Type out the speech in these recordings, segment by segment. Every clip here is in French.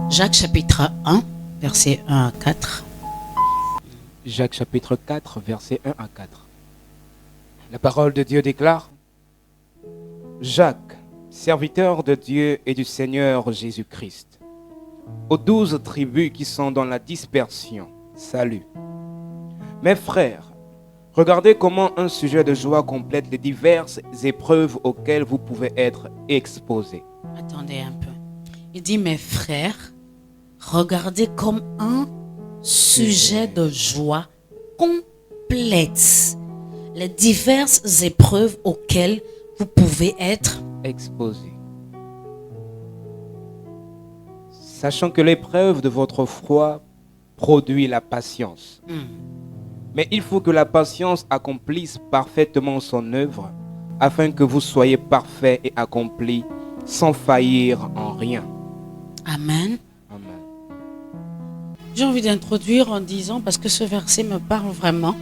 Jacques chapitre 1, versets 1 à 4. Jacques chapitre 4, versets 1 à 4. La parole de Dieu déclare: Jacques, serviteur de Dieu et du Seigneur Jésus-Christ, aux 12 tribus qui sont dans la dispersion, salut. Mes frères, regardez comment un sujet de joie complète les diverses épreuves auxquelles vous pouvez être exposés. Attendez un peu. Il dit, mes frères, regardez comme un sujet de joie complète les diverses épreuves auxquelles vous pouvez être Exposés. Sachant que l'épreuve de votre foi produit la patience. Mais il faut que la patience accomplisse parfaitement son œuvre, afin que vous soyez parfaits et accomplis, sans faillir en rien. Amen. Amen. J'ai envie d'introduire en disant, parce que ce verset me parle vraiment.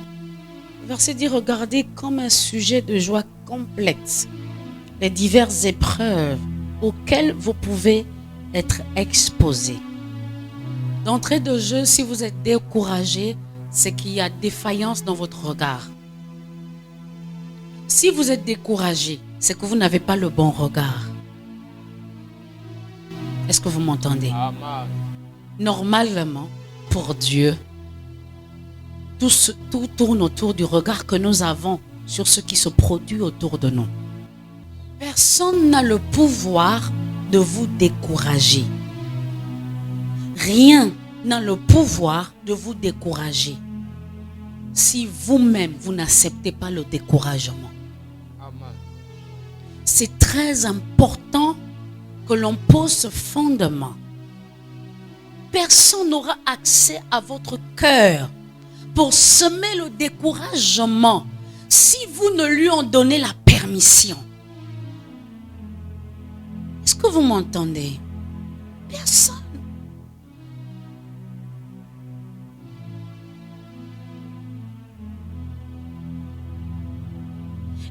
Le verset dit, regardez comme un sujet de joie complète les diverses épreuves auxquelles vous pouvez être exposés. D'entrée de jeu, si vous êtes découragé, c'est qu'il y a défaillance dans votre regard. Si vous êtes découragé, c'est que vous n'avez pas le bon regard. Est-ce que vous m'entendez? Amen. Normalement, pour Dieu, tout tourne autour du regard que nous avons sur ce qui se produit autour de nous. Personne n'a le pouvoir de vous décourager. Rien n'a le pouvoir de vous décourager si vous-même, vous n'acceptez pas le découragement. Amen. C'est très important que l'on pose ce fondement. Personne n'aura accès à votre cœur pour semer le découragement si vous ne lui en donnez la permission. Est-ce que vous m'entendez? Personne.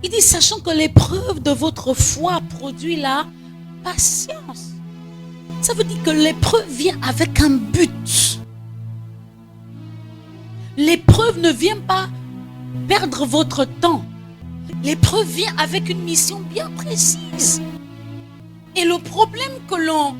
Il dit, sachant que l'épreuve de votre foi produit la patience. Ça veut dire que l'épreuve vient avec un but. L'épreuve ne vient pas perdre votre temps. L'épreuve vient avec une mission bien précise. Et le problème que l'on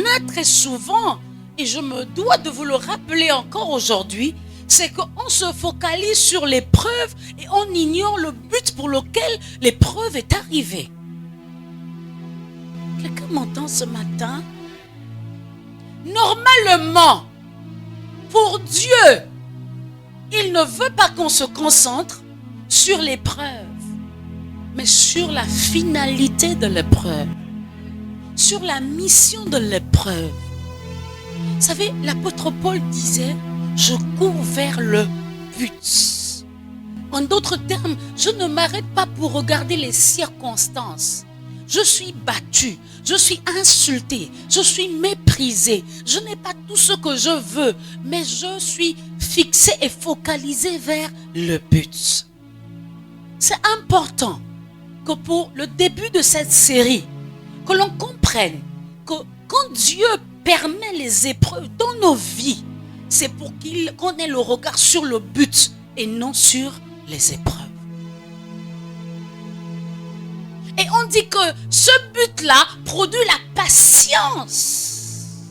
a très souvent, et je me dois de vous le rappeler encore aujourd'hui, c'est qu'on se focalise sur l'épreuve et on ignore le but pour lequel l'épreuve est arrivée. Quelqu'un m'entend ce matin? Normalement, pour Dieu, il ne veut pas qu'on se concentre sur l'épreuve, mais sur la finalité de l'épreuve, sur la mission de l'épreuve. Vous savez, l'apôtre Paul disait, je cours vers le but. En d'autres termes, je ne m'arrête pas pour regarder les circonstances. Je suis battu, je suis insulté, je suis méprisé. Je n'ai pas tout ce que je veux, mais je suis fixé et focalisé vers le but. C'est important que pour le début de cette série, que l'on comprenne que quand Dieu permet les épreuves dans nos vies, c'est pour qu'on ait le regard sur le but et non sur les épreuves. Et on dit que ce but-là produit la patience.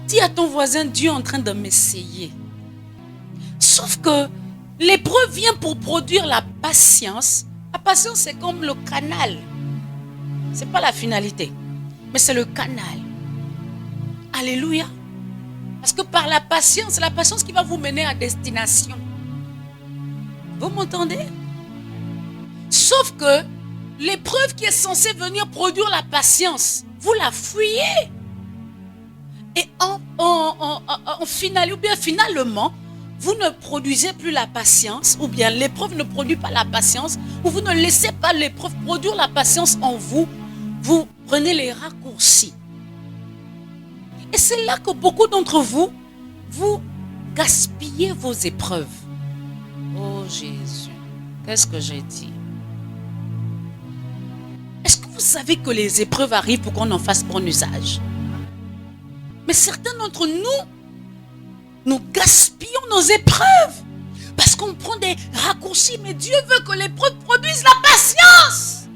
Dis à ton voisin, Dieu est en train de m'essayer. Sauf que l'épreuve vient pour produire la patience. La patience, c'est comme le canal. Ce n'est pas la finalité, mais c'est le canal. Alléluia. Parce que par la patience, c'est la patience qui va vous mener à destination. Vous m'entendez? Sauf que l'épreuve qui est censée venir produire la patience, vous la fuyez. Et finalement, vous ne produisez plus la patience, ou bien l'épreuve ne produit pas la patience, ou vous ne laissez pas l'épreuve produire la patience en vous, vous prenez les raccourcis. Et c'est là que beaucoup d'entre vous, vous gaspillez vos épreuves. Oh Jésus, qu'est-ce que j'ai dit? Est-ce que vous savez que les épreuves arrivent pour qu'on en fasse bon usage? Mais certains d'entre nous, nous gaspillons nos épreuves parce qu'on prend des raccourcis. Mais Dieu veut que l'épreuve produise la patience.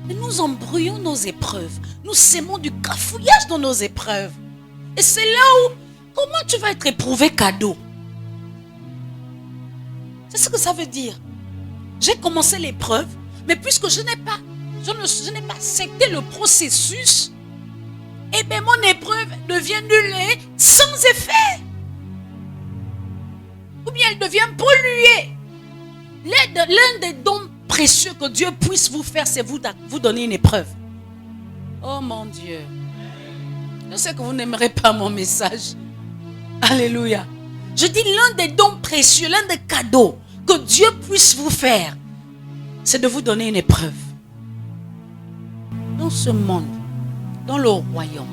Et nous embrouillons nos épreuves. Nous sémons du cafouillage dans nos épreuves. Et c'est là où, comment tu vas être éprouvé cadeau? C'est ce que ça veut dire. J'ai commencé l'épreuve, mais puisque je n'ai pas accepté le processus, eh bien mon épreuve devient nulle et sans effet. Ou bien elle devient polluée. L'un des dons précieux que Dieu puisse vous faire, c'est vous donner une épreuve. Oh mon Dieu. Je sais que vous n'aimerez pas mon message. Alléluia. Je dis l'un des dons précieux, l'un des cadeaux que Dieu puisse vous faire, c'est de vous donner une épreuve. Dans ce monde, dans le royaume,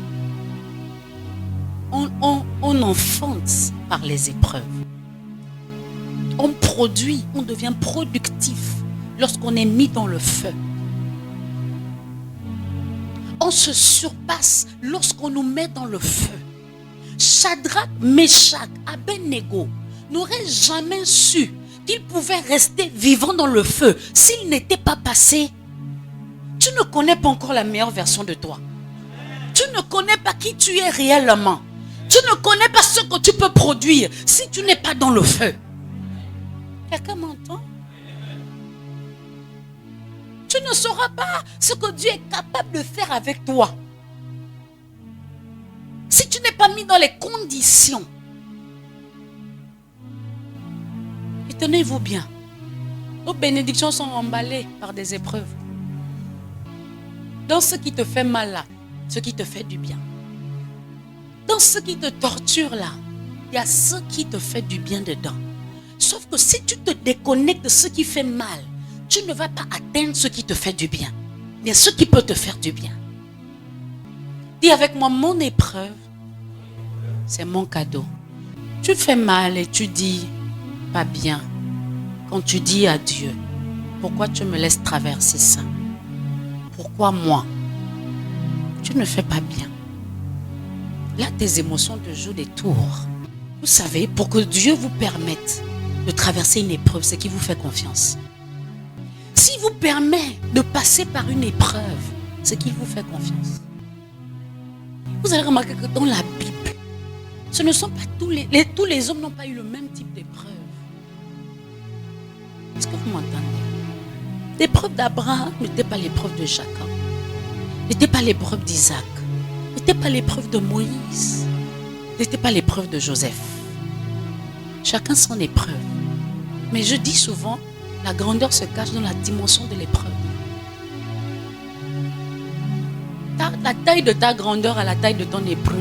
on enfante par les épreuves. On produit, on devient productif lorsqu'on est mis dans le feu. On se surpasse lorsqu'on nous met dans le feu. Shadrach, Meshach, Abednego n'auraient jamais su qu'ils pouvaient rester vivants dans le feu s'ils n'étaient pas passés. Tu ne connais pas encore la meilleure version de toi. Tu ne connais pas qui tu es réellement. Tu ne connais pas ce que tu peux produire si tu n'es pas dans le feu. Quelqu'un m'entend? Tu ne sauras pas ce que Dieu est capable de faire avec toi si tu n'es pas mis dans les conditions. Et tenez-vous bien, nos bénédictions sont emballées par des épreuves. Dans ce qui te fait mal là, ce qui te fait du bien. Dans ce qui te torture là, il y a ce qui te fait du bien dedans. Sauf que si tu te déconnectes de ce qui fait mal, tu ne vas pas atteindre ce qui te fait du bien, mais ce qui peut te faire du bien. Dis avec moi, mon épreuve, c'est mon cadeau. Tu fais mal et tu dis pas bien. Quand tu dis à Dieu, pourquoi tu me laisses traverser ça? Pourquoi moi? Tu ne fais pas bien. Là, tes émotions te jouent des tours. Vous savez, pour que Dieu vous permette de traverser une épreuve, c'est qu'il vous fait confiance. S'il vous permet de passer par une épreuve, c'est qu'il vous fait confiance. Vous allez remarquer que dans la Bible, ce ne sont pas tous les hommes n'ont pas eu le même type d'épreuve. Est-ce que vous m'entendez? L'épreuve d'Abraham n'était pas l'épreuve de Jacob, n'était pas l'épreuve d'Isaac, n'était pas l'épreuve de Moïse, n'était pas l'épreuve de Joseph. Chacun son épreuve. Mais je dis souvent, la grandeur se cache dans la dimension de l'épreuve. La taille de ta grandeur à la taille de ton épreuve.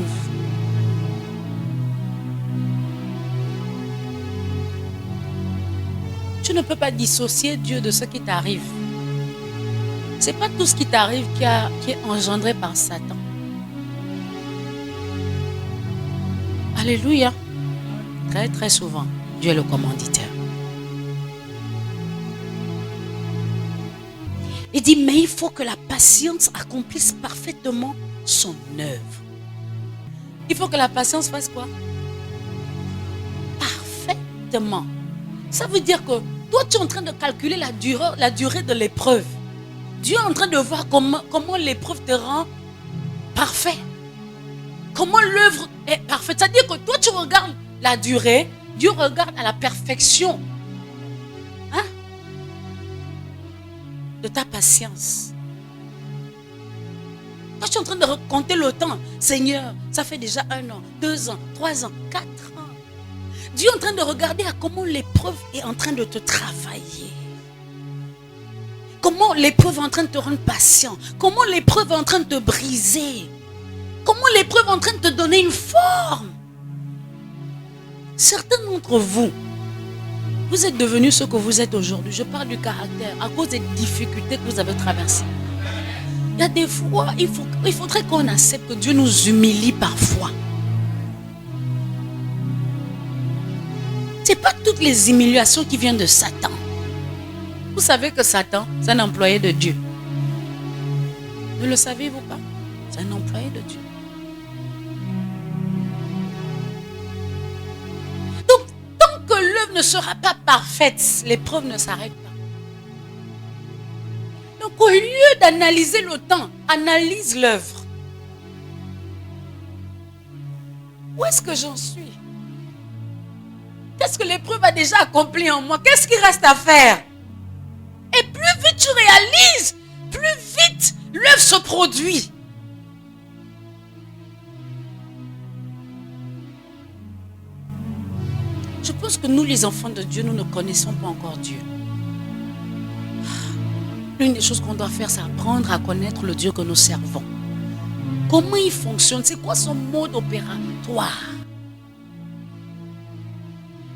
Tu ne peux pas dissocier Dieu de ce qui t'arrive. Ce n'est pas tout ce qui t'arrive qui est engendré par Satan. Alléluia. Très très souvent, Dieu est le commanditaire. Il dit, mais il faut que la patience accomplisse parfaitement son œuvre. Il faut que la patience fasse quoi? Parfaitement. Ça veut dire que toi, tu es en train de calculer la durée de l'épreuve. Dieu est en train de voir comment l'épreuve te rend parfait. Comment l'œuvre est parfaite. C'est-à-dire que toi, tu regardes la durée, Dieu regarde à la perfection. Hein? De ta patience. Toi, tu es en train de compter le temps. Seigneur, ça fait déjà 1 an, 2 ans, 3 ans, 4 ans. Dieu est en train de regarder à comment l'épreuve est en train de te travailler. Comment l'épreuve est en train de te rendre patient. Comment l'épreuve est en train de te briser. Comment l'épreuve est en train de te donner une forme. Certains d'entre vous, vous êtes devenus ce que vous êtes aujourd'hui. Je parle du caractère à cause des difficultés que vous avez traversées. Il y a des fois, il faudrait qu'on accepte que Dieu nous humilie parfois. Ce n'est pas toutes les humiliations qui viennent de Satan. Vous savez que Satan, c'est un employé de Dieu. Ne le savez-vous pas? C'est un employé de Dieu. Donc, tant que l'œuvre ne sera pas parfaite, l'épreuve ne s'arrête pas. Donc, au lieu d'analyser le temps, analyse l'œuvre. Où est-ce que j'en suis? Qu'est-ce que l'épreuve a déjà accompli en moi? Qu'est-ce qu'il reste à faire? Et plus vite tu réalises, plus vite l'œuvre se produit. Je pense que nous, les enfants de Dieu, nous ne connaissons pas encore Dieu. L'une des choses qu'on doit faire, c'est apprendre à connaître le Dieu que nous servons. Comment il fonctionne? C'est quoi son mode opératoire?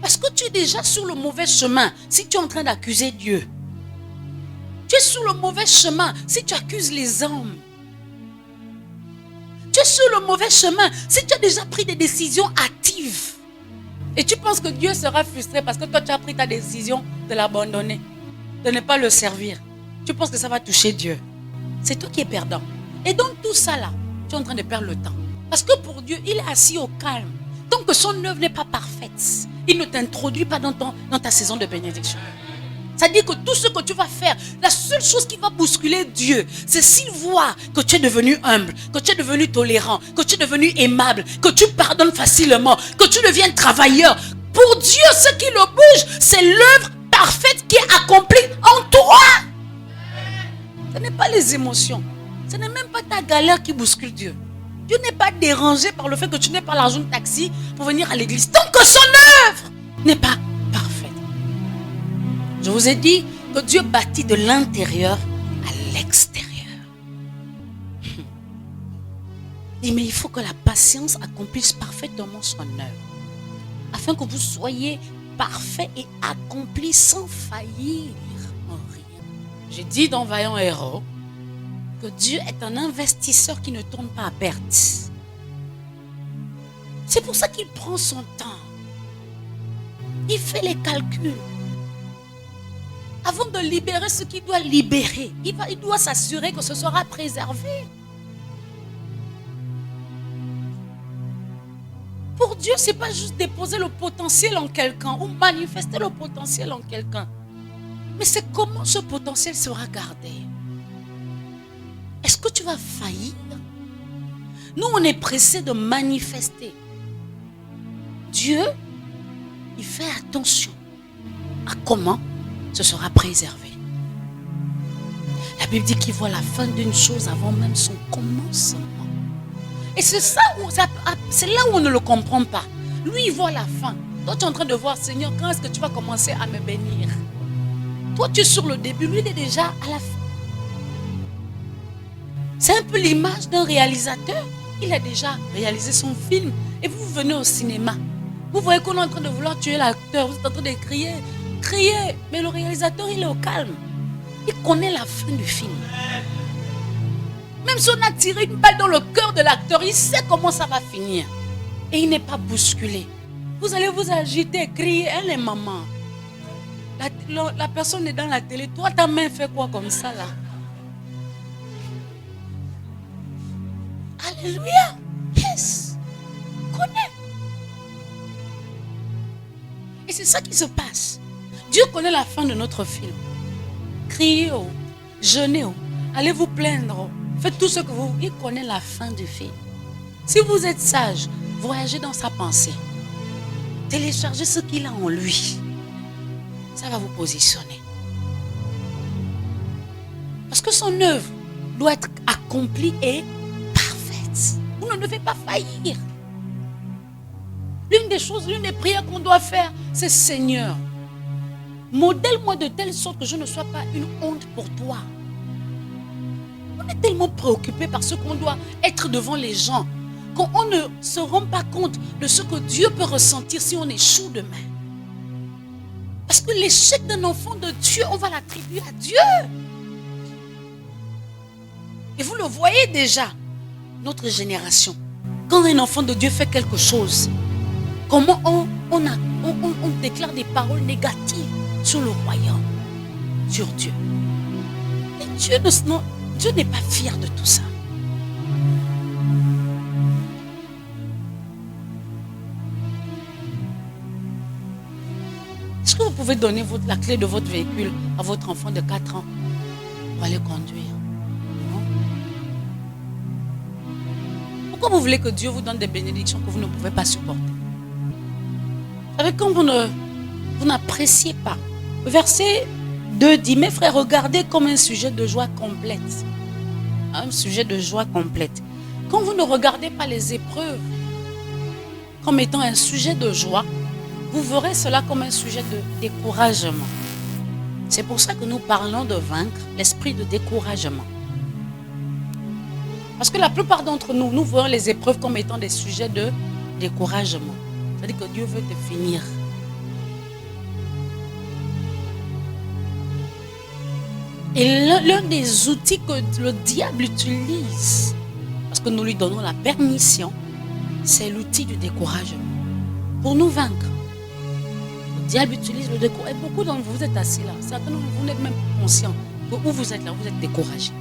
Parce que tu es déjà sur le mauvais chemin si tu es en train d'accuser Dieu. Tu es sur le mauvais chemin si tu accuses les hommes. Tu es sur le mauvais chemin si tu as déjà pris des décisions hâtives. Et tu penses que Dieu sera frustré parce que toi tu as pris ta décision de l'abandonner, de ne pas le servir. Tu penses que ça va toucher Dieu. C'est toi qui es perdant. Et donc tout ça là, tu es en train de perdre le temps. Parce que pour Dieu, il est assis au calme. Tant que son œuvre n'est pas parfaite, il ne t'introduit pas dans ta saison de bénédiction. C'est-à-dire que tout ce que tu vas faire, la seule chose qui va bousculer Dieu, c'est s'il voit que tu es devenu humble, que tu es devenu tolérant, que tu es devenu aimable, que tu pardonnes facilement, que tu deviens travailleur. Pour Dieu, ce qui le bouge, c'est l'œuvre parfaite qui est accomplie en toi. Ce n'est pas les émotions. Ce n'est même pas ta galère qui bouscule Dieu. Dieu n'est pas dérangé par le fait que tu n'aies pas l'argent de taxi pour venir à l'église. Tant que son œuvre n'est pas parfaite. Je vous ai dit que Dieu bâtit de l'intérieur à l'extérieur. Mais il faut que la patience accomplisse parfaitement son œuvre. Afin que vous soyez parfaits et accomplis sans faillir en rien. J'ai dit dans Vaillant Héros que Dieu est un investisseur qui ne tourne pas à perte. C'est pour ça qu'il prend son temps. Il fait les calculs. Avant de libérer ce qu'il doit libérer, il doit s'assurer que ce sera préservé. Pour Dieu, ce n'est pas juste déposer le potentiel en quelqu'un ou manifester le potentiel en quelqu'un. Mais c'est comment ce potentiel sera gardé. Est-ce que tu vas faillir? Nous, on est pressés de manifester. Dieu, il fait attention à comment ce sera préservé. La Bible dit qu'il voit la fin d'une chose avant même son commencement. Et c'est là où on ne le comprend pas. Lui, il voit la fin. Toi, tu es en train de voir, Seigneur, quand est-ce que tu vas commencer à me bénir? Toi, tu es sur le début, lui, il est déjà à la fin. C'est un peu l'image d'un réalisateur. Il a déjà réalisé son film. Et vous venez au cinéma. Vous voyez qu'on est en train de vouloir tuer l'acteur. Vous êtes en train de crier. Crier. Mais le réalisateur, il est au calme. Il connaît la fin du film. Même si on a tiré une balle dans le cœur de l'acteur, il sait comment ça va finir. Et il n'est pas bousculé. Vous allez vous agiter, crier. Elle est maman. La personne est dans la télé. Toi, ta main fait quoi comme ça là? Alléluia. Yes. Connais. Et c'est ça qui se passe. Dieu connaît la fin de notre film. Criez, oh, jeûnez, oh, allez vous plaindre, oh, faites tout ce que vous... Il connaît la fin du film. Si vous êtes sage, voyagez dans sa pensée. Téléchargez ce qu'il a en lui. Ça va vous positionner. Parce que son œuvre doit être accomplie et parfaite. Vous ne devez pas faillir. L'une des prières qu'on doit faire, c'est Seigneur, modèle-moi de telle sorte que je ne sois pas une honte pour toi. On est tellement préoccupé par ce qu'on doit être devant les gens qu'on ne se rend pas compte de ce que Dieu peut ressentir si on échoue demain. Parce que l'échec d'un enfant de Dieu, on va l'attribuer à Dieu. Et vous le voyez déjà, notre génération. Quand un enfant de Dieu fait quelque chose, comment on déclare des paroles négatives sur le royaume, sur Dieu. Et Dieu n'est pas fier de tout ça. pouvez donner la clé de votre véhicule à votre enfant de 4 ans pour aller conduire? Non. Pourquoi vous voulez que Dieu vous donne des bénédictions que vous ne pouvez pas supporter? Vous savez, quand vous n'appréciez pas. Le verset 2 dit, mes frères, regardez comme un sujet de joie complète. Un sujet de joie complète. Quand vous ne regardez pas les épreuves comme étant un sujet de joie, vous verrez cela comme un sujet de découragement. C'est pour ça que nous parlons de vaincre l'esprit de découragement. Parce que la plupart d'entre nous, nous voyons les épreuves comme étant des sujets de découragement. C'est-à-dire que Dieu veut te finir. Et l'un des outils que le diable utilise, parce que nous lui donnons la permission, c'est l'outil du découragement. Pour nous vaincre. Le diable utilise le découragement. Et beaucoup d'entre vous, vous êtes assis là. Certains d'entre vous n'êtes même pas conscients que où vous êtes là, vous êtes découragés.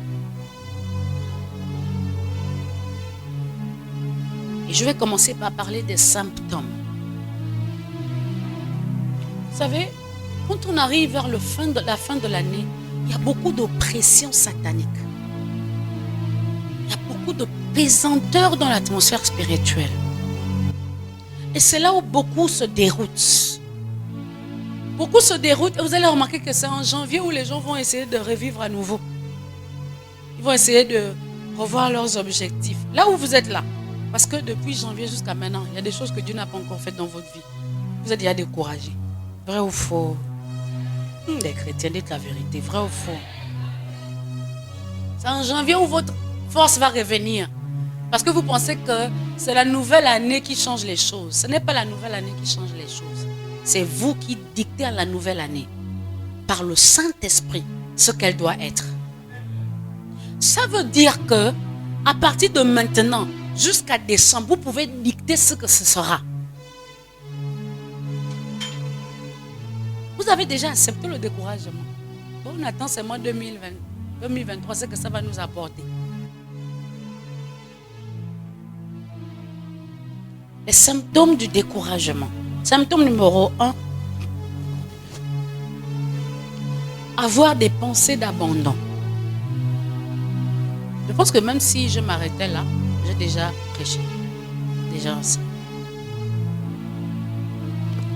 Et je vais commencer par parler des symptômes. Vous savez, quand on arrive vers la fin de l'année, il y a beaucoup d'oppression satanique. Il y a beaucoup de pesanteur dans l'atmosphère spirituelle. Et c'est là où beaucoup se déroutent. Beaucoup se déroutent. Et vous allez remarquer que c'est en janvier où les gens vont essayer de revivre à nouveau. Ils vont essayer de revoir leurs objectifs. Là où vous êtes là. Parce que depuis janvier jusqu'à maintenant, il y a des choses que Dieu n'a pas encore faites dans votre vie. Vous êtes déjà découragés. Vrai ou faux? Les chrétiens, dites la vérité. Vrai ou faux? C'est en janvier où votre force va revenir. Parce que vous pensez que c'est la nouvelle année qui change les choses. Ce n'est pas la nouvelle année qui change les choses. C'est vous qui dictez à la nouvelle année, par le Saint-Esprit, ce qu'elle doit être. Ça veut dire que, à partir de maintenant, jusqu'à décembre, vous pouvez dicter ce que ce sera. Vous avez déjà accepté le découragement. Bon, on attend seulement 2023, c'est que ça va nous apporter. Les symptômes du découragement. Symptôme numéro 1. Avoir des pensées d'abandon. Je pense que même si je m'arrêtais là, j'ai déjà prêché. Déjà aussi.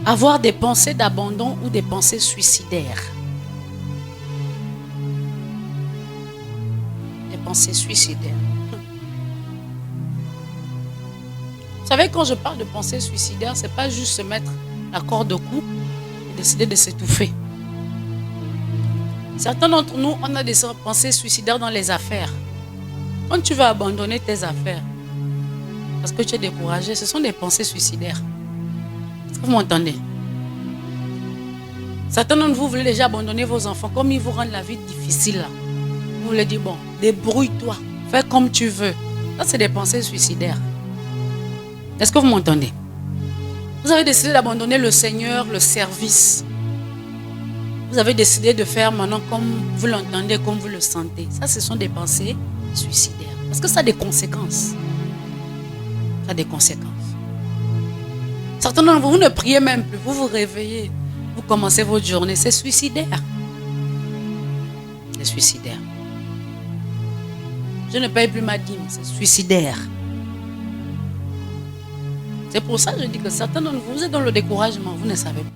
Avoir des pensées d'abandon ou des pensées suicidaires. Des pensées suicidaires. Vous savez, quand je parle de pensées suicidaires, ce n'est pas juste se mettre la corde au cou et décider de s'étouffer. Certains d'entre nous, on a des pensées suicidaires dans les affaires. Quand tu vas abandonner tes affaires, parce que tu es découragé, ce sont des pensées suicidaires. Est-ce que vous m'entendez? Certains d'entre vous voulez déjà abandonner vos enfants, comme ils vous rendent la vie difficile. Là. Vous voulez dire, bon, débrouille-toi, fais comme tu veux. Ça, c'est des pensées suicidaires. Est-ce que vous m'entendez? Vous avez décidé d'abandonner le Seigneur, le service. Vous avez décidé de faire maintenant comme vous l'entendez, comme vous le sentez. Ça, ce sont des pensées suicidaires. Parce que ça a des conséquences. Ça a des conséquences. Certains d'entre vous, vous ne priez même plus. Vous vous réveillez. Vous commencez votre journée. C'est suicidaire. C'est suicidaire. Je ne paye plus ma dîme. C'est suicidaire. C'est pour ça que je dis que certains d'entre vous, vous êtes dans le découragement, vous ne savez pas.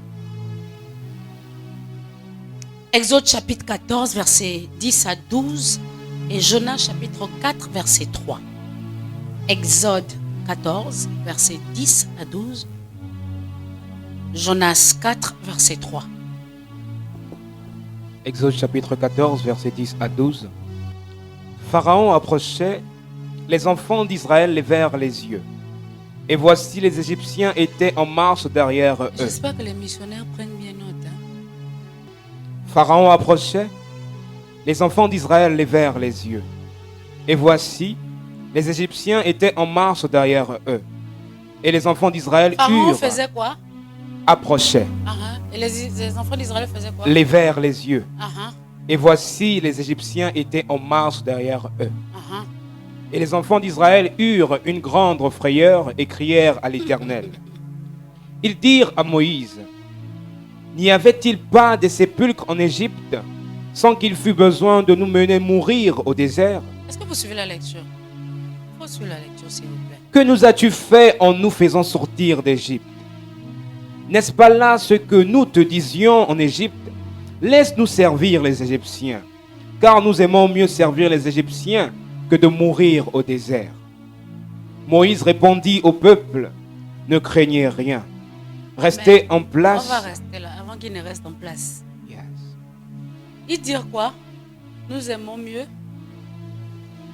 Exode chapitre 14, versets 10 à 12 et Jonas chapitre 4, verset 3. Exode 14, versets 10 à 12. Jonas 4, verset 3. Exode chapitre 14, versets 10 à 12. Pharaon approchait, les enfants d'Israël levèrent les yeux. Et voici, les Égyptiens étaient en marche derrière eux. J'espère que les missionnaires prennent bien note. Pharaon approchait, les enfants d'Israël levèrent les yeux. Et voici, les Égyptiens étaient en marche derrière eux. Et les enfants d'Israël Pharaon faisait quoi? Approchaient. Et les enfants d'Israël faisaient quoi? Levèrent les yeux. Uh-huh. Et voici, les Égyptiens étaient en marche derrière eux. Et les enfants d'Israël eurent une grande frayeur et crièrent à l'Éternel. Ils dirent à Moïse, N'y avait-il pas de sépulcres en Égypte sans qu'il fût besoin de nous mener mourir au désert? Est-ce que vous suivez la lecture? Il faut suivre la lecture, s'il vous plaît. Que nous as-tu fait en nous faisant sortir d'Égypte? N'est-ce pas là ce que nous te disions en Égypte? Laisse-nous servir les Égyptiens, car nous aimons mieux servir les Égyptiens que de mourir au désert. Moïse répondit au peuple, ne craignez rien. Restez en place. On va rester là avant qu'il ne reste en place. Yes. Ils dirent quoi? Nous aimons mieux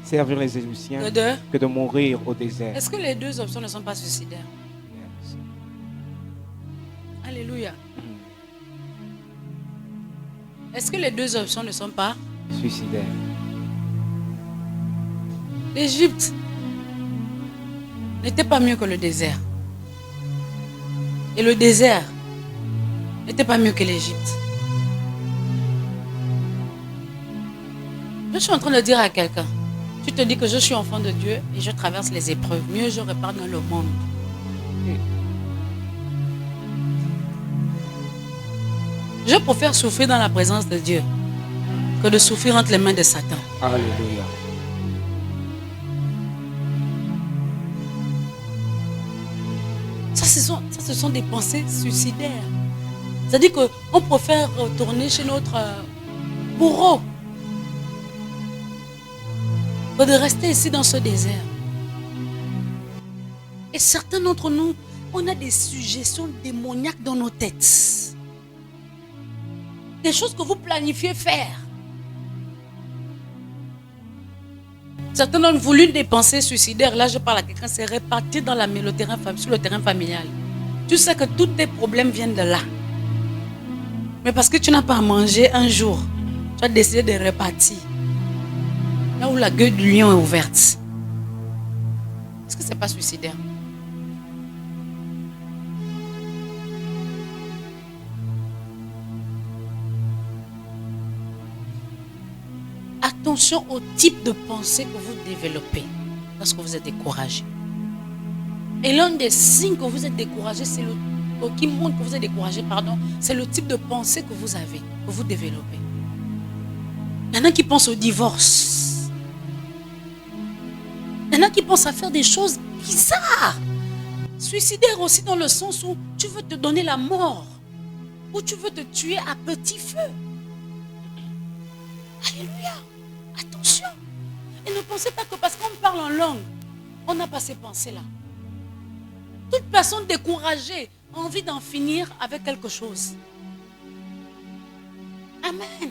Servir les Égyptiens que que de mourir au désert. Est-ce que les deux options ne sont pas suicidaires? Yes. Alléluia. Est-ce que les deux options ne sont pas Suicidaire. L'Égypte n'était pas mieux que le désert. Et le désert n'était pas mieux que l'Égypte. Je suis en train de dire à quelqu'un, tu te dis que je suis enfant de Dieu et je traverse les épreuves. Mieux je repars dans le monde. Je préfère souffrir dans la présence de Dieu que de souffrir entre les mains de Satan. Alléluia. Ça, ce sont des pensées suicidaires. C'est-à-dire qu'on préfère retourner chez notre bourreau que de rester ici dans ce désert. Et certains d'entre nous, on a des suggestions démoniaques dans nos têtes. Des choses que vous planifiez faire. Certains ont voulu des pensées suicidaires. Là, je parle à quelqu'un, c'est réparti dans sur le terrain familial. Tu sais que tous tes problèmes viennent de là. Mais parce que tu n'as pas à manger un jour, tu as décidé de répartir. Là où la gueule du lion est ouverte. Est-ce que ce n'est pas suicidaire? Attention au type de pensée que vous développez lorsque vous êtes découragé. Et l'un des signes que vous êtes découragé, qui montre que vous êtes découragé, c'est le type de pensée que vous avez, que vous développez. Il y en a qui pensent au divorce. Il y en a qui pensent à faire des choses bizarres. Suicidaires aussi dans le sens où tu veux te donner la mort. Ou tu veux te tuer à petit feu. Alléluia. Attention. Et ne pensez pas que parce qu'on parle en langue, on n'a pas ces pensées-là. Toute personne découragée a envie d'en finir avec quelque chose. Amen.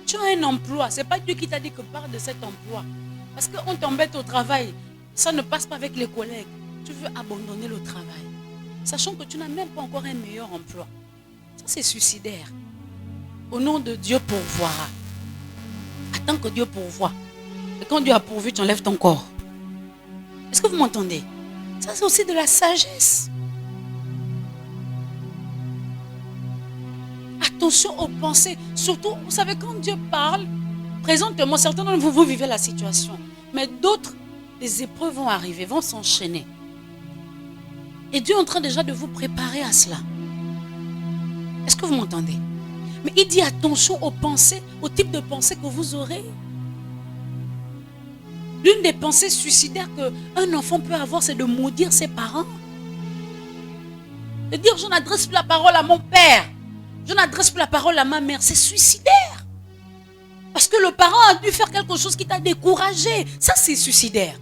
Tu as un emploi. Ce n'est pas Dieu qui t'a dit que parle de cet emploi. Parce qu'on t'embête au travail. Ça ne passe pas avec les collègues. Tu veux abandonner le travail. Sachant que tu n'as même pas encore un meilleur emploi. Ça, c'est suicidaire. Au nom de Dieu pourvoira. Attends que Dieu pourvoie. Et quand Dieu a pourvu, tu enlèves ton corps. Est-ce que vous m'entendez? Ça, c'est aussi de la sagesse. Attention aux pensées. Surtout, vous savez, quand Dieu parle, présentement, certains d'entre vous, vous vivez la situation. Mais d'autres, les épreuves vont arriver, vont s'enchaîner. Et Dieu est en train déjà de vous préparer à cela. Est-ce que vous m'entendez? Mais il dit attention aux pensées, au type de pensée que vous aurez. L'une des pensées suicidaires qu'un enfant peut avoir, c'est de maudire ses parents. De dire, je n'adresse plus la parole à mon père. Je n'adresse plus la parole à ma mère. C'est suicidaire. Parce que le parent a dû faire quelque chose qui t'a découragé. Ça, c'est suicidaire.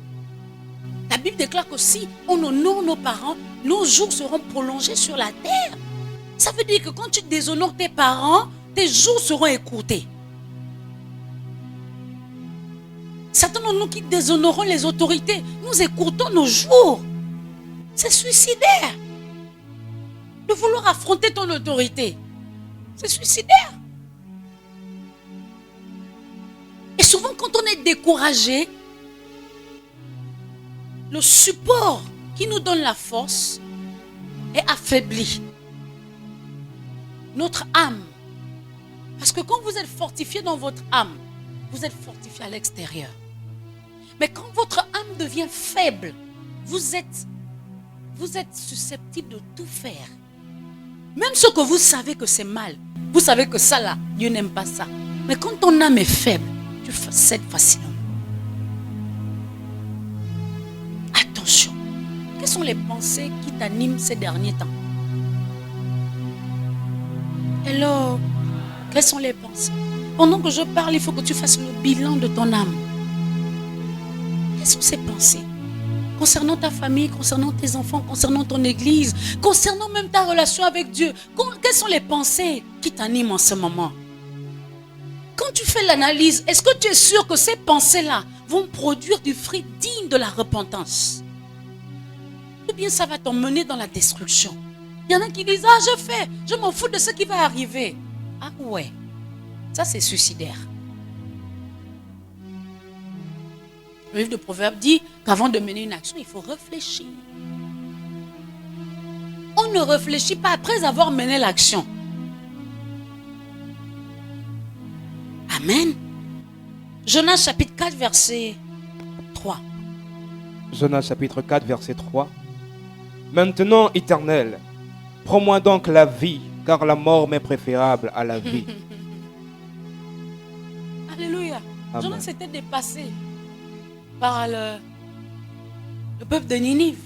La Bible déclare que si on honore nos parents, nos jours seront prolongés sur la terre. Ça veut dire que quand tu déshonores tes parents, tes jours seront écourtés. Certains de nous qui déshonorons les autorités, nous écourtons nos jours. C'est suicidaire. De vouloir affronter ton autorité, c'est suicidaire. Et souvent quand on est découragé, le support qui nous donne la force est affaibli. Notre âme. Parce que quand vous êtes fortifié dans votre âme, vous êtes fortifié à l'extérieur. Mais quand votre âme devient faible, vous êtes susceptible de tout faire. Même ce que vous savez que c'est mal. Vous savez que ça là, Dieu n'aime pas ça. Mais quand ton âme est faible, tu cèdes facilement. Attention. Quelles sont les pensées qui t'animent ces derniers temps? Hello. Quelles sont les pensées? Pendant que je parle, il faut que tu fasses le bilan de ton âme. Quelles sont ces pensées? Concernant ta famille, concernant tes enfants, concernant ton église, concernant même ta relation avec Dieu. Quelles sont les pensées qui t'animent en ce moment? Quand tu fais l'analyse, est-ce que tu es sûr que ces pensées-là vont produire du fruit digne de la repentance? Ou bien ça va t'emmener dans la destruction? Il y en a qui disent, je m'en fous de ce qui va arriver. Ah ouais, ça c'est suicidaire. Le livre de Proverbes dit qu'avant de mener une action, il faut réfléchir. On ne réfléchit pas après avoir mené l'action. Amen. Jonas chapitre 4, verset 3. Jonas chapitre 4, verset 3. Maintenant, Éternel, prends-moi donc la vie, car la mort m'est préférable à la vie. Alléluia. Amen. Jonas s'était dépassé par le peuple de Ninive.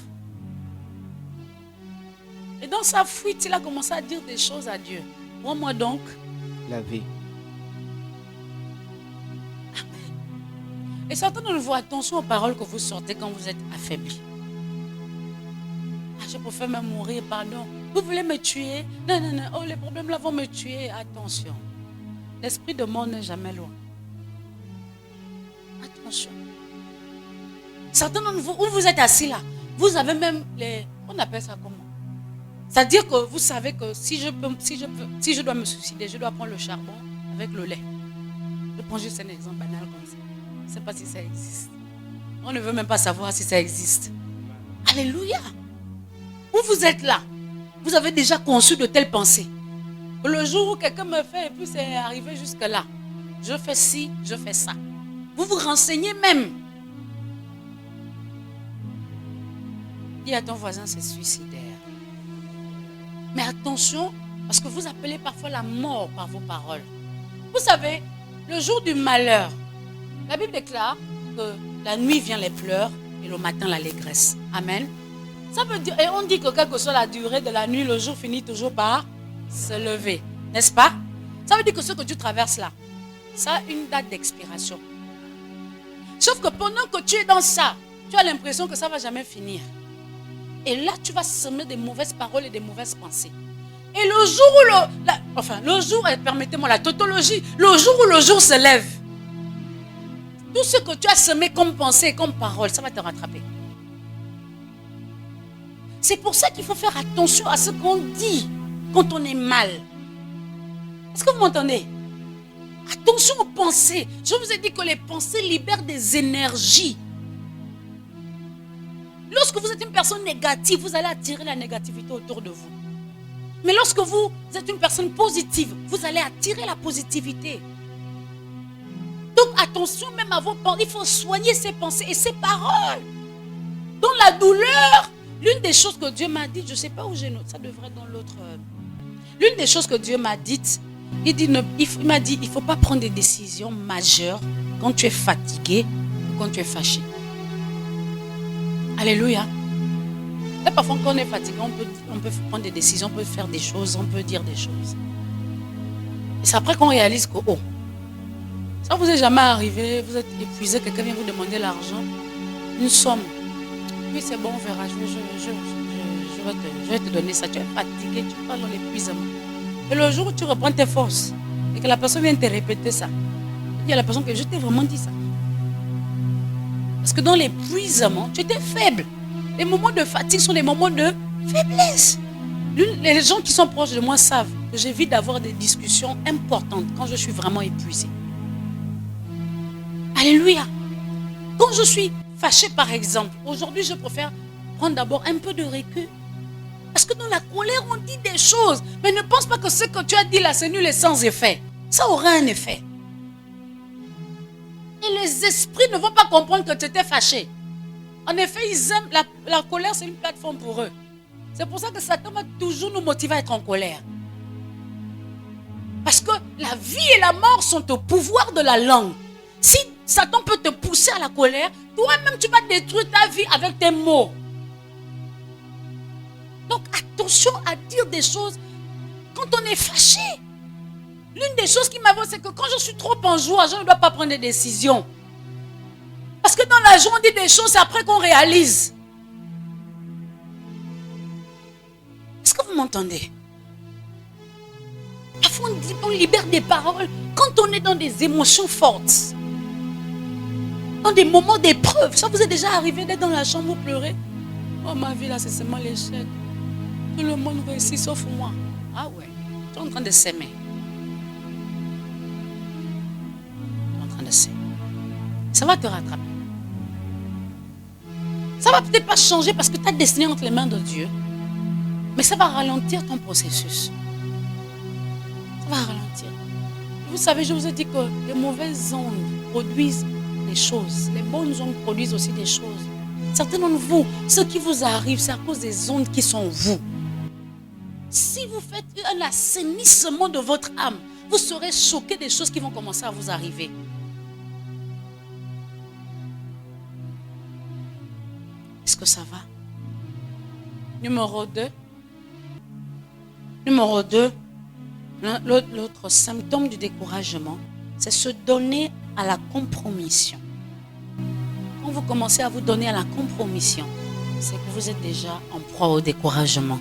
Et dans sa fuite, il a commencé à dire des choses à Dieu. Prends-moi donc La vie. Amen. Et certains de vous, attention aux paroles que vous sortez quand vous êtes affaiblis. Je préfère même mourir, pardon. Vous voulez me tuer? Non, non, non. Oh, les problèmes là vont me tuer. Attention. L'esprit de mort n'est jamais loin. Attention. Certains d'entre vous, où vous êtes assis là, vous avez même les... On appelle ça comment? C'est-à-dire que vous savez que si je dois me suicider, je dois prendre le charbon avec le lait. Je prends juste un exemple banal comme ça. Je ne sais pas si ça existe. On ne veut même pas savoir si ça existe. Alléluia. Où vous êtes là, vous avez déjà conçu de telles pensées. Le jour où quelqu'un me fait et puis c'est arrivé jusque là. Je fais ci, je fais ça. Vous vous renseignez même. Dis à ton voisin, c'est suicidaire. Mais attention, parce que vous appelez parfois la mort par vos paroles. Vous savez, le jour du malheur, la Bible déclare que la nuit vient les pleurs et le matin l'allégresse. Amen. Ça veut dire, et on dit que quelle que soit la durée de la nuit, le jour finit toujours par se lever. N'est-ce pas? Ça veut dire que ce que tu traverses là, ça a une date d'expiration. Sauf que pendant que tu es dans ça, tu as l'impression que ça ne va jamais finir. Et là, tu vas semer des mauvaises paroles et des mauvaises pensées. Et le jour où permettez-moi la tautologie, le jour où le jour se lève, tout ce que tu as semé comme pensée et comme parole, ça va te rattraper. C'est pour ça qu'il faut faire attention à ce qu'on dit quand on est mal. Est-ce que vous m'entendez? Attention aux pensées. Je vous ai dit que les pensées libèrent des énergies. Lorsque vous êtes une personne négative, vous allez attirer la négativité autour de vous. Mais lorsque vous êtes une personne positive, vous allez attirer la positivité. Donc attention même à vos pensées. Il faut soigner ses pensées et ses paroles. Dans la douleur, l'une des choses que Dieu m'a dit, je ne sais pas où j'ai noté, ça devrait être dans l'autre. L'une des choses que Dieu m'a dites, il m'a dit, il ne faut pas prendre des décisions majeures quand tu es fatigué ou quand tu es fâché. Alléluia. Et parfois quand on est fatigué, on peut prendre des décisions, on peut faire des choses, on peut dire des choses. Et c'est après qu'on réalise que, ça vous est jamais arrivé, vous êtes épuisé, quelqu'un vient vous demander l'argent, une somme. Oui, c'est bon, on verra, je vais te donner ça. Tu es fatigué, tu parles dans l'épuisement. Et le jour où tu reprends tes forces et que la personne vient te répéter ça, il y a la personne que je t'ai vraiment dit ça. Parce que dans l'épuisement, tu étais faible. Les moments de fatigue sont des moments de faiblesse. Les gens qui sont proches de moi savent que j'évite d'avoir des discussions importantes quand je suis vraiment épuisé. Alléluia. Quand je suis fâché par exemple, aujourd'hui je préfère prendre d'abord un peu de recul. Parce que dans la colère, on dit des choses. Mais ne pense pas que ce que tu as dit là, c'est nul et sans effet. Ça aura un effet. Et les esprits ne vont pas comprendre que tu étais fâché. En effet, ils aiment la colère, c'est une plateforme pour eux. C'est pour ça que Satan va toujours nous motiver à être en colère. Parce que la vie et la mort sont au pouvoir de la langue. Si Satan peut te pousser à la colère, toi-même tu vas détruire ta vie avec tes mots. Donc attention à dire des choses quand on est fâché. L'une des choses qui m'avance, c'est que quand je suis trop en joie, je ne dois pas prendre des décisions. Parce que dans la joie, on dit des choses, c'est après qu'on réalise. Est-ce que vous m'entendez? Parfois, on libère des paroles quand on est dans des émotions fortes. Dans des moments d'épreuve. Ça vous est déjà arrivé d'être dans la chambre, vous pleurez? Oh, ma vie là, c'est seulement l'échec. Tout le monde réussit sauf moi. Ah ouais, tu es en train de s'aimer. Tu es en train de s'aimer. Ça va te rattraper. Ça va peut-être pas changer parce que tu as destiné entre les mains de Dieu. Mais ça va ralentir ton processus. Ça va ralentir. Vous savez, je vous ai dit que les mauvaises ondes produisent des choses. Les bonnes ondes produisent aussi des choses. Certains d'entre vous, ce qui vous arrive, c'est à cause des ondes qui sont vous. Si vous faites un assainissement de votre âme, vous serez choqué des choses qui vont commencer à vous arriver. Est-ce que ça va? Numéro 2. Numéro 2, l'autre symptôme du découragement, c'est se donner à la compromission. Quand vous commencez à vous donner à la compromission, c'est que vous êtes déjà en proie au découragement.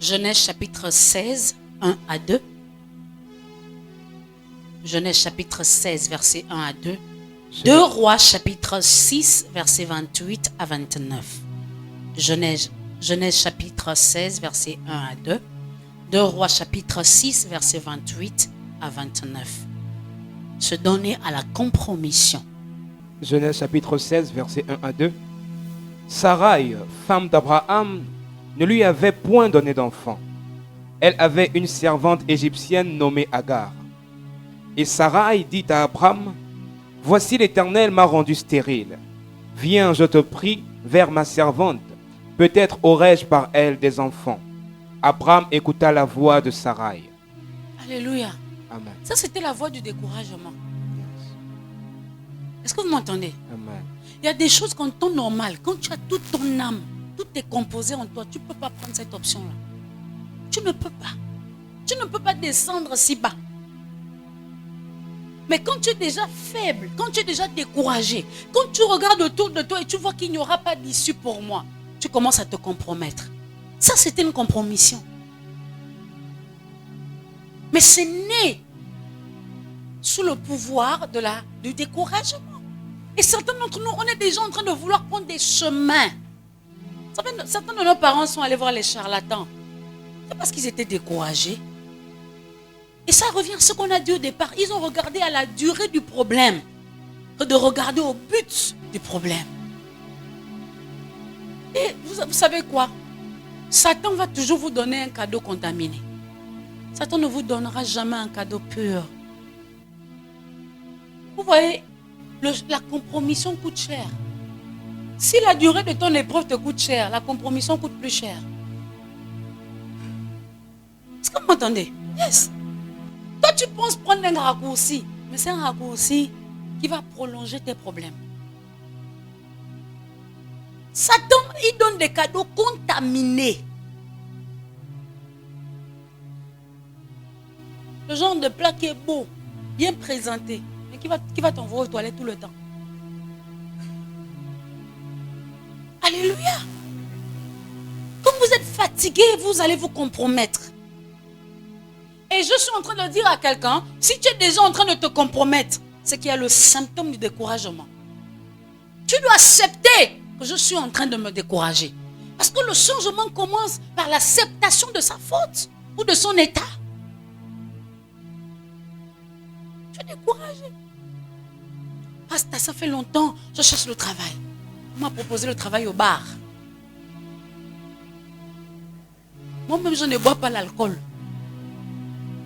Genèse chapitre 16, 1 à 2. Genèse chapitre 16, verset 1 à 2. 2 Rois chapitre 6, verset 28 à 29. Genèse chapitre 16, verset 1 à 2. 2 Rois chapitre 6, verset 28 à 29. Se donner à la compromission. Genèse chapitre 16, verset 1 à 2. Sarai, femme d'Abraham, ne lui avait point donné d'enfant. Elle avait une servante égyptienne nommée Agar. Et Sarai dit à Abraham, « Voici l'Éternel m'a rendu stérile. Viens, je te prie, vers ma servante. Peut-être aurai-je par elle des enfants. » Abraham écouta la voix de Sarai. Alléluia. Amen. Ça, c'était la voix du découragement. Est-ce que vous m'entendez? Amen. Il y a des choses qu'en temps normal, quand tu as toute ton âme, tout est composé en toi, tu ne peux pas prendre cette option-là. Tu ne peux pas. Tu ne peux pas descendre si bas. Mais quand tu es déjà faible, quand tu es déjà découragé, quand tu regardes autour de toi et tu vois qu'il n'y aura pas d'issue pour moi, tu commences à te compromettre. Ça, c'était une compromission. Mais c'est né sous le pouvoir du découragement. Et certains d'entre nous, on est déjà en train de vouloir prendre des chemins. Certains de nos parents sont allés voir les charlatans. C'est parce qu'ils étaient découragés. Et ça revient à ce qu'on a dit au départ. Ils ont regardé à la durée du problème que de regarder au but du problème. Et vous savez quoi? Satan va toujours vous donner un cadeau contaminé. Satan ne vous donnera jamais un cadeau pur. Vous voyez, la compromission coûte cher. Si la durée de ton épreuve te coûte cher, la compromission coûte plus cher. Est-ce que vous m'entendez? Yes. Toi, tu penses prendre un raccourci, mais c'est un raccourci qui va prolonger tes problèmes. Satan, il donne des cadeaux contaminés. Le genre de plat qui est beau, bien présenté, mais qui va t'envoyer aux toilettes tout le temps. Alléluia. Quand vous êtes fatigué, vous allez vous compromettre. Et je suis en train de dire à quelqu'un, si tu es déjà en train de te compromettre, c'est qu'il y a le symptôme du découragement. Tu dois accepter que je suis en train de me décourager. Parce que le changement commence par l'acceptation de sa faute ou de son état. Tu es découragé. Pasteur, ça fait longtemps, je cherche le travail. On m'a proposé le travail au bar. Moi-même, je ne bois pas l'alcool.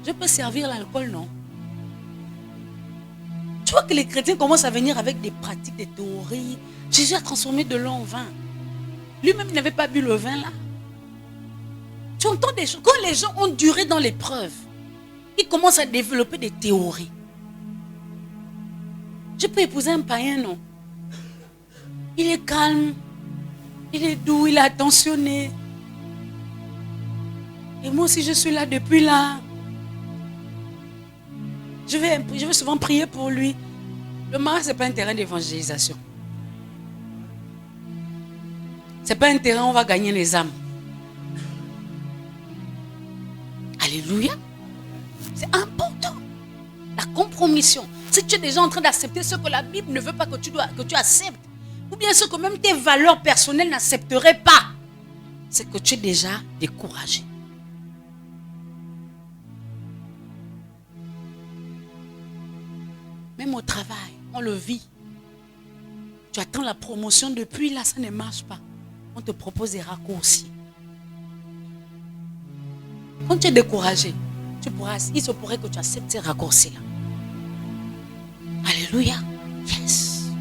Je peux servir l'alcool, non? Tu vois que les chrétiens commencent à venir avec des pratiques, des théories. Jésus a transformé de l'eau en vin. Lui-même n'avait pas bu le vin là. Tu entends des choses. Quand les gens ont duré dans l'épreuve, ils commencent à développer des théories. Je peux épouser un païen, non? Il est calme, il est doux, il est attentionné. Et moi aussi, je suis là depuis là. Je vais souvent prier pour lui. Le mariage, ce n'est pas un terrain d'évangélisation. Ce n'est pas un terrain où on va gagner les âmes. Alléluia. C'est important. La compromission. Si tu es déjà en train d'accepter ce que la Bible ne veut pas que tu acceptes, ou bien ce que même tes valeurs personnelles n'accepteraient pas, c'est que tu es déjà découragé. Même au travail, on le vit. Tu attends la promotion depuis là, ça ne marche pas. On te propose des raccourcis. Quand tu es découragé, il se pourrait que tu acceptes ces raccourcis-là. Alléluia. Yes.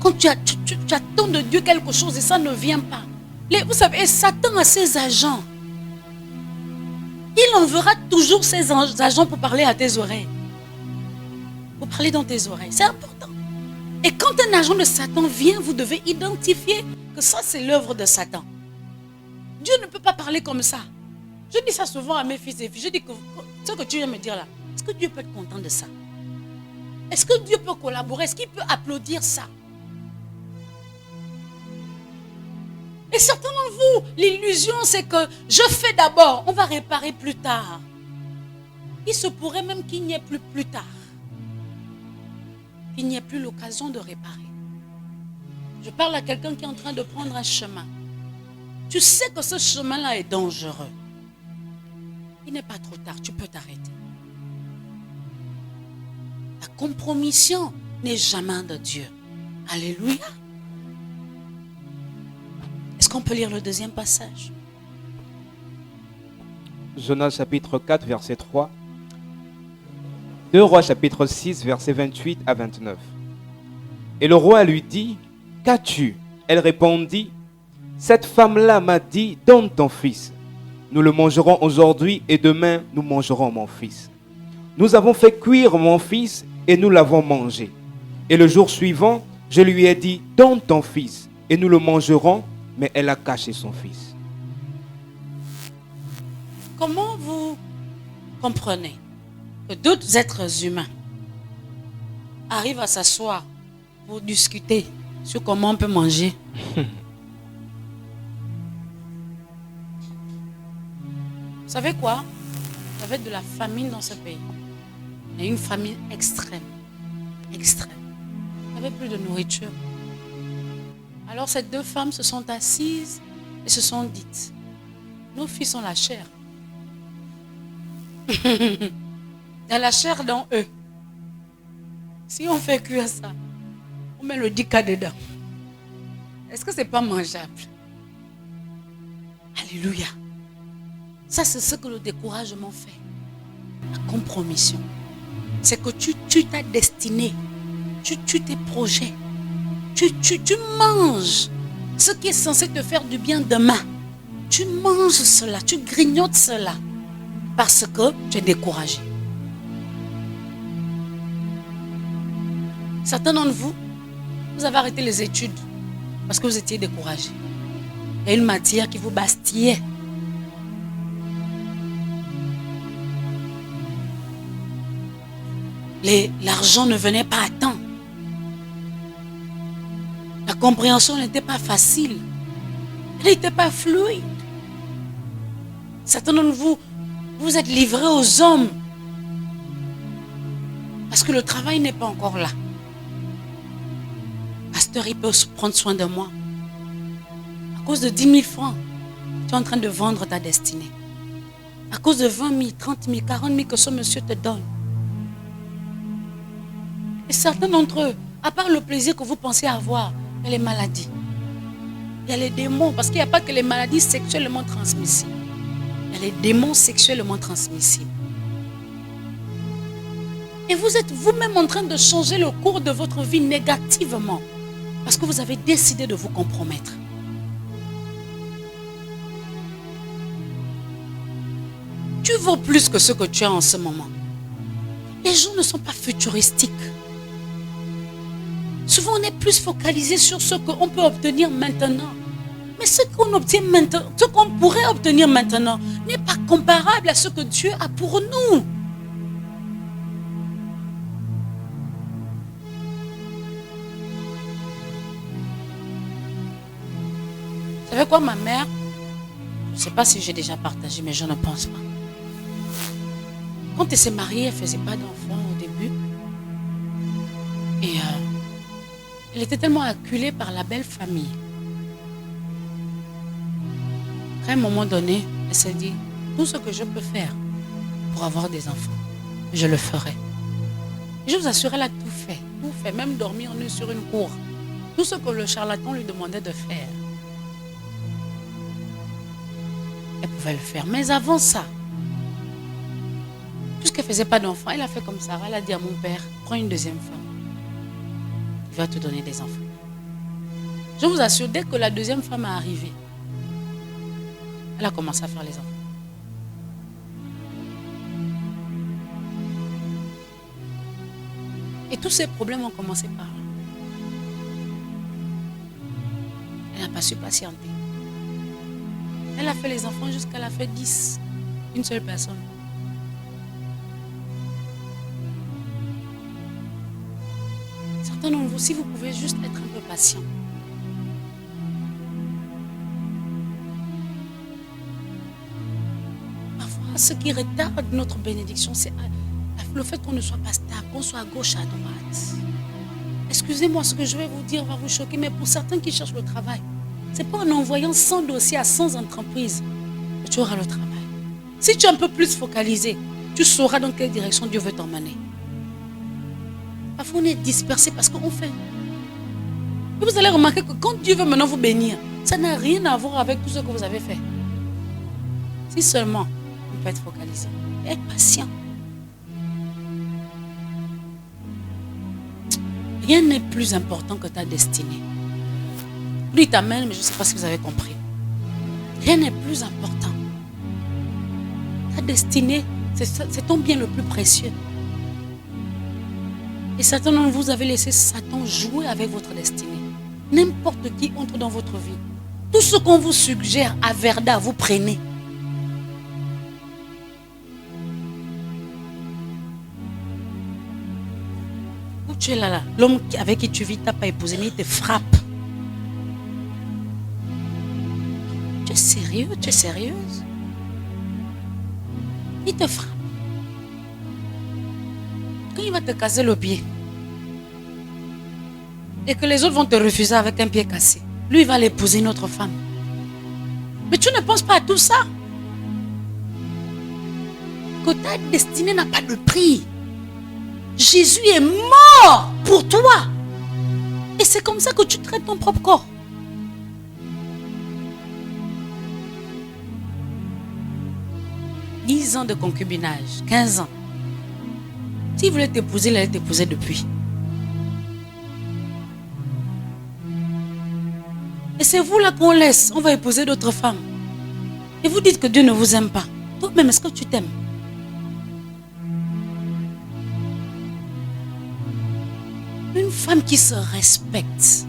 Quand tu attends de Dieu quelque chose et ça ne vient pas. Vous savez, Satan a ses agents. Il enverra toujours ses agents pour parler à tes oreilles. Pour parler dans tes oreilles. C'est important. Et quand un agent de Satan vient, vous devez identifier que ça, c'est l'œuvre de Satan. Dieu ne peut pas parler comme ça. Je dis ça souvent à mes fils et filles. Je dis que ce que tu viens me dire là, est-ce que Dieu peut être content de ça? Est-ce que Dieu peut collaborer? Est-ce qu'il peut applaudir ça? Et certains d'entre vous, l'illusion, c'est que je fais d'abord, on va réparer plus tard. Il se pourrait même qu'il n'y ait plus tard. Il n'y ait plus l'occasion de réparer. Je parle à quelqu'un qui est en train de prendre un chemin. Tu sais que ce chemin-là est dangereux. Il n'est pas trop tard, tu peux t'arrêter. La compromission n'est jamais de Dieu. Alléluia. Est-ce qu'on peut lire le deuxième passage? Jonas chapitre 4, verset 3. 2 Rois chapitre 6, verset 28 à 29. Et le roi lui dit, qu'as-tu? Elle répondit, cette femme-là m'a dit, donne ton fils. Nous le mangerons aujourd'hui et demain nous mangerons mon fils. Nous avons fait cuire mon fils et nous l'avons mangé. Et le jour suivant, je lui ai dit, donne ton fils et nous le mangerons, mais elle a caché son fils. Comment vous comprenez que d'autres êtres humains arrivent à s'asseoir pour discuter sur comment on peut manger? Vous savez quoi? Il y avait de la famine dans ce pays. Il y a une famine extrême. Extrême. Il n'y avait plus de nourriture. Alors ces deux femmes se sont assises et se sont dites, nos fils ont la chair. Il y a la chair dans eux. Si on fait cuire ça, on met le dika dedans. Est-ce que ce n'est pas mangeable? Alléluia. Ça, c'est ce que le découragement fait. La compromission. C'est que tu t'as destiné. Tu tes projets. Tu manges ce qui est censé te faire du bien demain. Tu manges cela. Tu grignotes cela. Parce que tu es découragé. Certains d'entre vous, vous avez arrêté les études parce que vous étiez découragé. Il y a une matière qui vous bastillait. L'argent ne venait pas à temps. La compréhension n'était pas facile. Elle n'était pas fluide. Certains d'entre vous, vous êtes livrés aux hommes parce que le travail n'est pas encore là. Pasteur, il peut prendre soin de moi. À cause de 10 000 francs, tu es en train de vendre ta destinée. À cause de 20 000, 30 000, 40 000 que ce monsieur te donne. Et certains d'entre eux, à part le plaisir que vous pensez avoir, il y a les maladies. Il y a les démons, parce qu'il n'y a pas que les maladies sexuellement transmissibles. Il y a les démons sexuellement transmissibles. Et vous êtes vous-même en train de changer le cours de votre vie négativement, parce que vous avez décidé de vous compromettre. vaux plus que ce que tu as en ce moment. Les gens ne sont pas futuristiques. Souvent, on est plus focalisé sur ce qu'on peut obtenir maintenant. Mais ce qu'on obtient maintenant, ce qu'on pourrait obtenir maintenant, n'est pas comparable à ce que Dieu a pour nous. Vous savez quoi, ma mère? Je ne sais pas si j'ai déjà partagé, mais je ne pense pas. Quand elle s'est mariée, elle ne faisait pas d'enfants au début. Et elle était tellement acculée par la belle famille. À un moment donné, elle s'est dit, tout ce que je peux faire pour avoir des enfants, je le ferai. Et je vous assure, elle a tout fait, même dormir nue sur une cour. Tout ce que le charlatan lui demandait de faire. Elle pouvait le faire. Mais avant ça, puisqu'elle ne faisait pas d'enfants, elle a fait comme Sarah. Elle a dit à mon père, prends une deuxième femme. Il va te donner des enfants. Je vous assure, dès que la deuxième femme est arrivée, elle a commencé à faire les enfants. Et tous ces problèmes ont commencé par là. Elle n'a pas su patienter. Elle a fait les enfants jusqu'à la fait 10. Une seule personne. Certains d'entre vous, si vous pouvez juste être un peu patient. Parfois, ce qui retarde notre bénédiction, c'est le fait qu'on ne soit pas stable, qu'on soit à gauche, à droite. Excusez-moi, ce que je vais vous dire va vous choquer, mais pour certains qui cherchent le travail, ce n'est pas en envoyant 100 dossiers à 100 entreprises que tu auras le travail. Si tu es un peu plus focalisé, tu sauras dans quelle direction Dieu veut t'emmener. Parfois, on est dispersé parce qu'on fait. Et vous allez remarquer que quand Dieu veut maintenant vous bénir, ça n'a rien à voir avec tout ce que vous avez fait. Si seulement on peut être focalisé et être patient. Rien n'est plus important que ta destinée. Lui t'amène, mais je ne sais pas si vous avez compris. Rien n'est plus important. Ta destinée, c'est ton bien le plus précieux. Et certains d'entre vous avez laissé Satan jouer avec votre destinée. N'importe qui entre dans votre vie. Tout ce qu'on vous suggère à Verda, vous prenez. Où tu es là, l'homme avec qui tu vis, tu n'as pas épousé, mais il te frappe. Tu es sérieux? Tu es sérieuse? Il te frappe. Quand il va te casser le pied et que les autres vont te refuser avec un pied cassé, lui il va l'épouser une autre femme. Mais tu ne penses pas à tout ça? Que ta destinée n'a pas de prix. Jésus est mort pour toi. Et c'est comme ça que tu traites ton propre corps. « 10 ans de concubinage, 15 ans. S'il voulait t'épouser, il allait t'épouser depuis. Et c'est vous là qu'on laisse. On va épouser d'autres femmes. Et vous dites que Dieu ne vous aime pas. Toi-même, est-ce que tu t'aimes? Une femme qui se respecte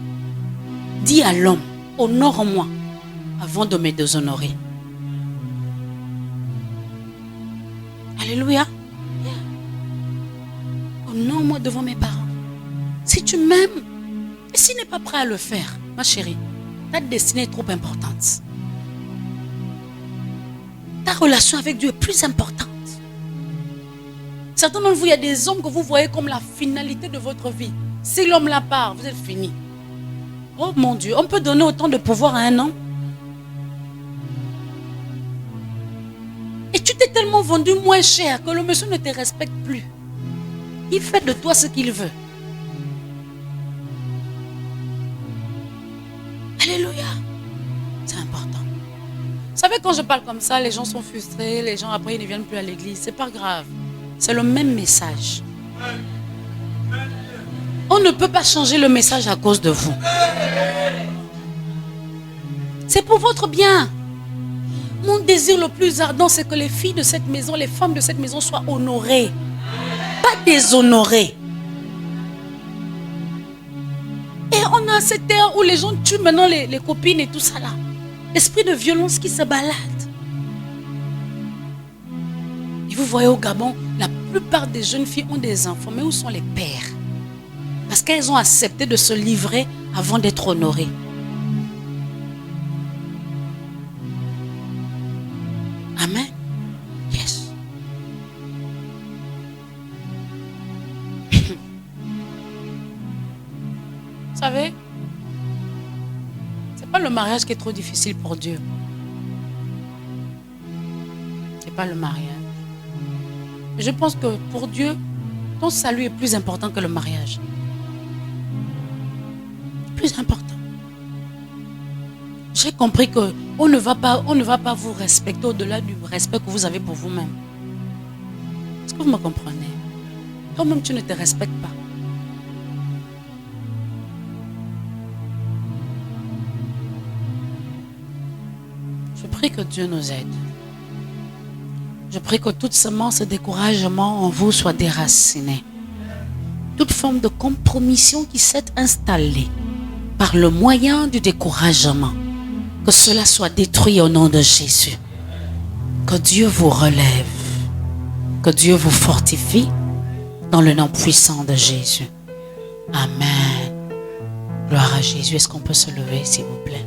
dit à l'homme, honore-moi avant de me déshonorer. Alléluia. Honore-moi devant mes parents. Si tu m'aimes, et s'il n'est pas prêt à le faire, ma chérie, ta destinée est trop importante. Ta relation avec Dieu est plus importante. Certains d'entre vous, il y a des hommes que vous voyez comme la finalité de votre vie. Si l'homme la part, vous êtes fini. Oh mon Dieu, on peut donner autant de pouvoir à un homme. Et tu t'es tellement vendu moins cher que le monsieur ne te respecte plus. Il fait de toi ce qu'il veut. Alléluia. C'est important. Vous savez, quand je parle comme ça, les gens sont frustrés, les gens après ils ne viennent plus à l'église. C'est pas grave. C'est le même message. On ne peut pas changer le message à cause de vous. C'est pour votre bien. Mon désir le plus ardent, c'est que les filles de cette maison, les femmes de cette maison soient honorées, pas déshonorées. Et on a cette ère où les gens tuent maintenant les copines et tout ça là. L'esprit de violence qui se balade. Et vous voyez au Gabon, la plupart des jeunes filles ont des enfants, mais où sont les pères? Parce qu'elles ont accepté de se livrer avant d'être honorées. Amen. Yes. Vous savez, c'est pas le mariage qui est trop difficile pour Dieu. C'est pas le mariage. Je pense que pour Dieu, ton salut est plus important que le mariage. Plus important. J'ai compris que on ne va pas vous respecter au-delà du respect que vous avez pour vous-même. Est-ce que vous me comprenez? Toi-même, tu ne te respectes pas. Je prie que Dieu nous aide. Je prie que toute semence de découragement en vous soit déracinée. Toute forme de compromission qui s'est installée par le moyen du découragement, que cela soit détruit au nom de Jésus. Que Dieu vous relève. Que Dieu vous fortifie dans le nom puissant de Jésus. Amen. Gloire à Jésus. Est-ce qu'on peut se lever, s'il vous plaît?